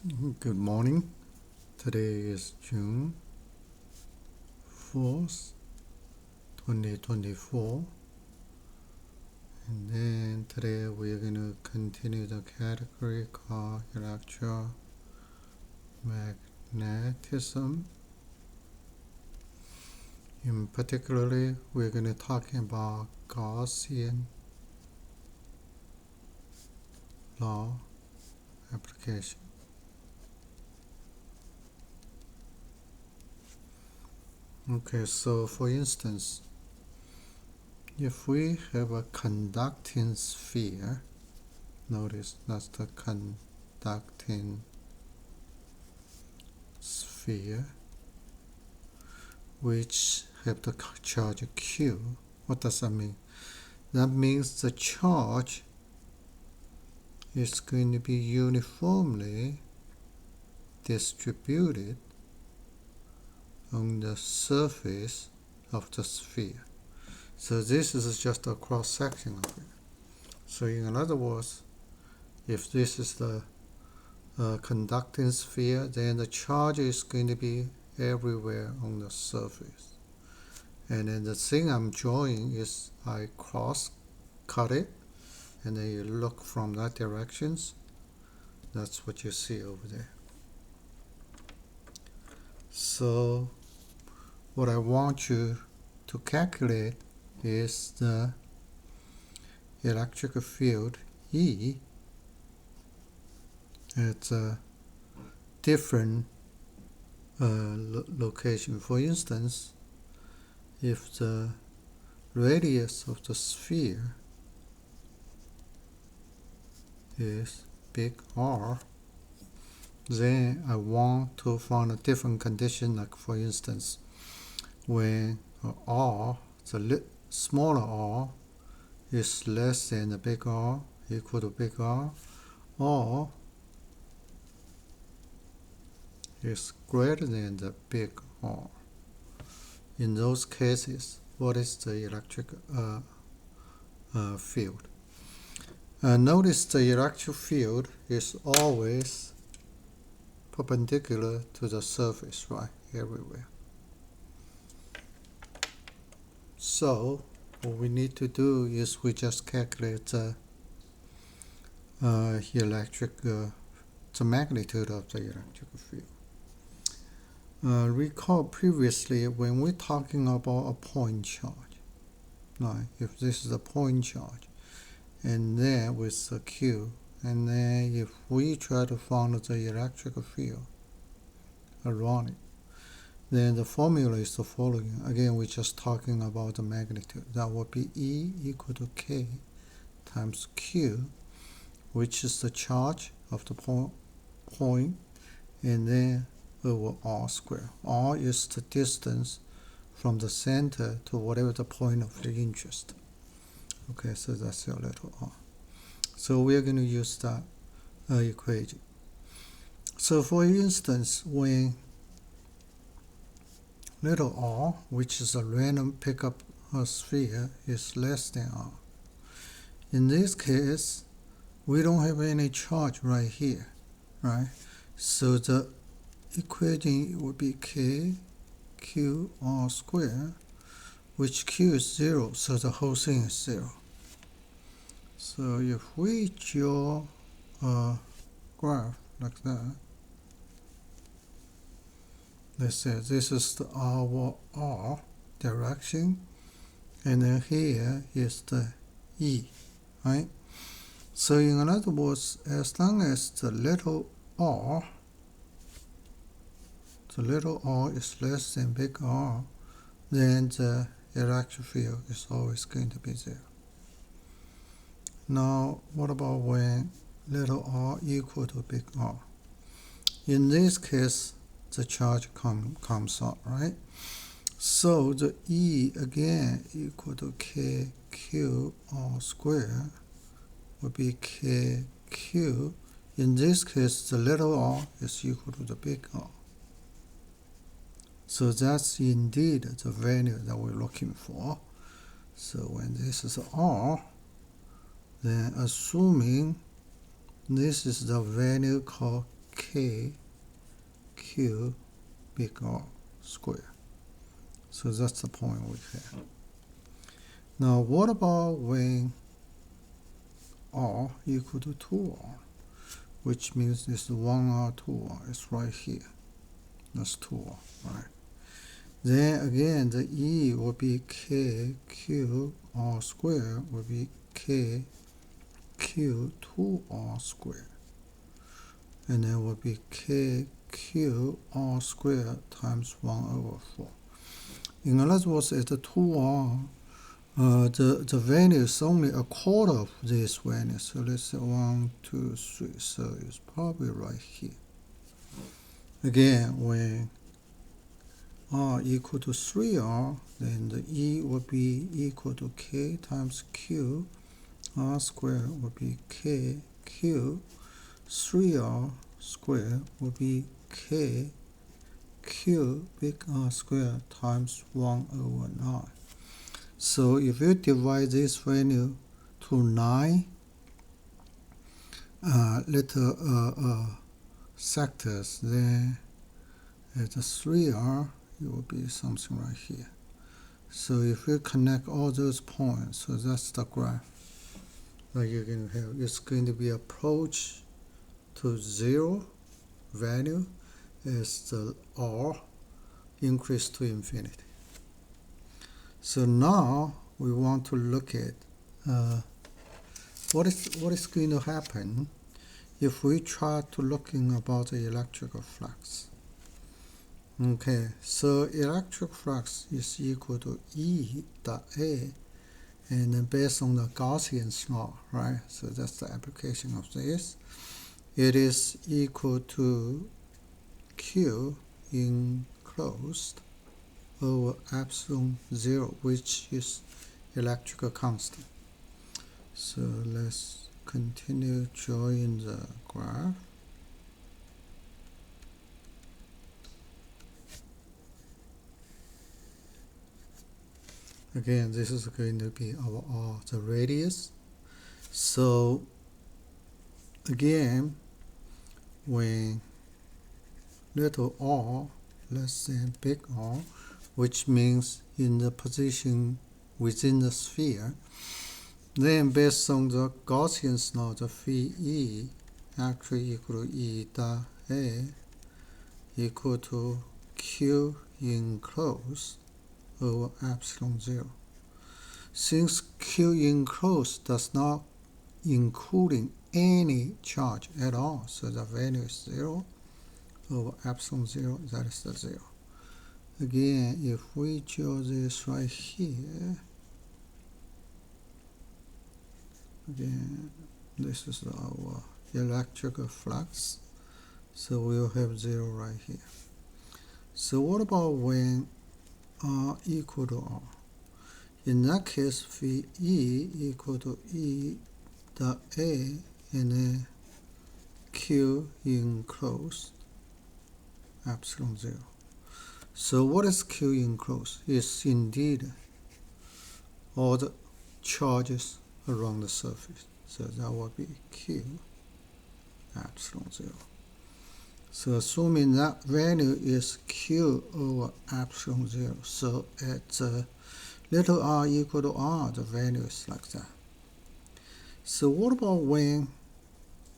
Good morning. Today is June 4th, 2024. And then today we're going to continue the category called Electromagnetism. In particularly, we're going to talk about Gaussian law application. Okay, so for instance, if we have a conducting sphere, notice that's the conducting sphere, which have the charge Q. What does that mean? That means the charge is going to be uniformly distributed on the surface of the sphere. So this is just a cross section of it. So in other words, if this is the conducting sphere, then the charge is going to be everywhere on the surface. And then the thing I'm drawing is I cross cut it, and then you look from that directions. That's what you see over there. So what I want you to calculate is the electric field E at a different location. For instance, if the radius of the sphere is big R, then I want to find a different condition, like for instance, when R, the smaller r, is less than the big R, equal to big R, or is greater than the big R. In those cases, what is the electric field? Notice the electric field is always perpendicular to the surface, right? Everywhere. So what we need to do is we just calculate the magnitude of the electric field. Recall previously when we're talking about a point charge, right? If this is a point charge, and then with the Q, and then if we try to find the electric field around it, then the formula is the following. Again, we're just talking about the magnitude. That would be E equal to K times Q, which is the charge of the point, and then over R squared. R is the distance from the center to whatever the point of your interest. Okay, so that's your little r. So we're going to use that equation. So for instance, when little r, which is a random pickup sphere, is less than r, in this case, we don't have any charge right here, right? So the equation would be K Q R squared, which Q is 0, so the whole thing is 0. So if we draw a graph like that, let's say this is the our R direction, and then here is the E, right? So in other words, as long as the little r is less than big R, then the electric field is always going to be 0. Now, what about when little r equal to big R? In this case, the charge comes out, right? So the E again equal to K Q R squared would be K Q. In this case, the little r is equal to the big R. So that's indeed the value that we're looking for. So when this is R, then assuming this is the value called K Q big R square. So that's the point we have. Now what about when R equal to 2R, which means this 1R, 2R is right here. That's 2R, right? Then again, the E will be K Q R squared will be K Q 2R squared. And then will be K Q R squared times 1/4. In other words, at the 2R, the value is only a quarter of this value. So let's say 1, 2, 3. So it's probably right here. Again, when R equal to 3R, then the E will be equal to K times Q. R squared will be K Q. 3R squared will be K Q big R squared times 1/9. So if you divide this value to 9 little sectors, then at the 3R, it will be something right here. So if you connect all those points, so that's the graph that you're going to have. It's going to be approach to 0 value as the R increase to infinity. So now we want to look at what is going to happen if we try to looking about the electrical flux. Okay, so electric flux is equal to E dot A, and then based on the Gaussian law, right? So that's the application of this. It is equal to Q enclosed over epsilon 0, which is electrical constant. So let's continue drawing the graph. Again, this is going to be our R, the radius. So again, when little r less than big R, which means in the position within the sphere, then based on the Gaussian law, the phi E actually equal to E dot A equal to Q enclosed over epsilon 0. Since Q enclosed does not including any charge at all, so the value is 0 over epsilon 0, that is the 0. Again, if we draw this right here, again, this is our electrical flux, so we'll have 0 right here. So what about when R equal to R? In that case, phi E equal to E dot A and then Q enclosed epsilon 0. So what is Q enclosed? It's indeed all the charges around the surface. So that will be Q epsilon 0. So assuming that value is Q over epsilon 0, so at little r equal to R, the value is like that. So what about when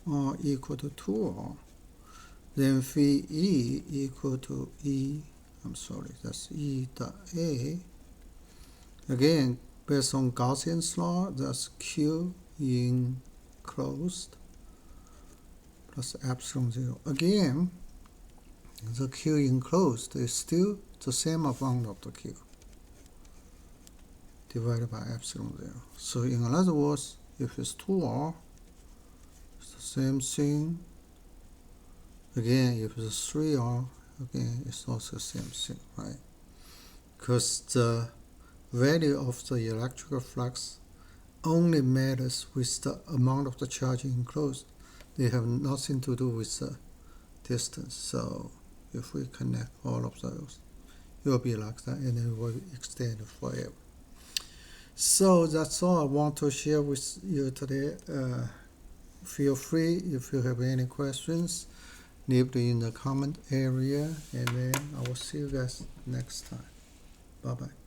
R equal to 2R? Then phi E equal to that's E dot A. Again, based on Gaussian's law, that's Q enclosed plus epsilon 0. Again, the Q enclosed is still the same amount of the Q divided by epsilon 0. So in other words, if it's 2R, it's the same thing. Again, if it's 3R, again, it's also the same thing, right? Because the value of the electrical flux only matters with the amount of the charge enclosed. They have nothing to do with the distance. So if we connect all of those, it will be like that, and it will extend forever. So that's all I want to share with you today. Feel free if you have any questions. leave it in the comment area, and then I will see you guys next time. Bye bye.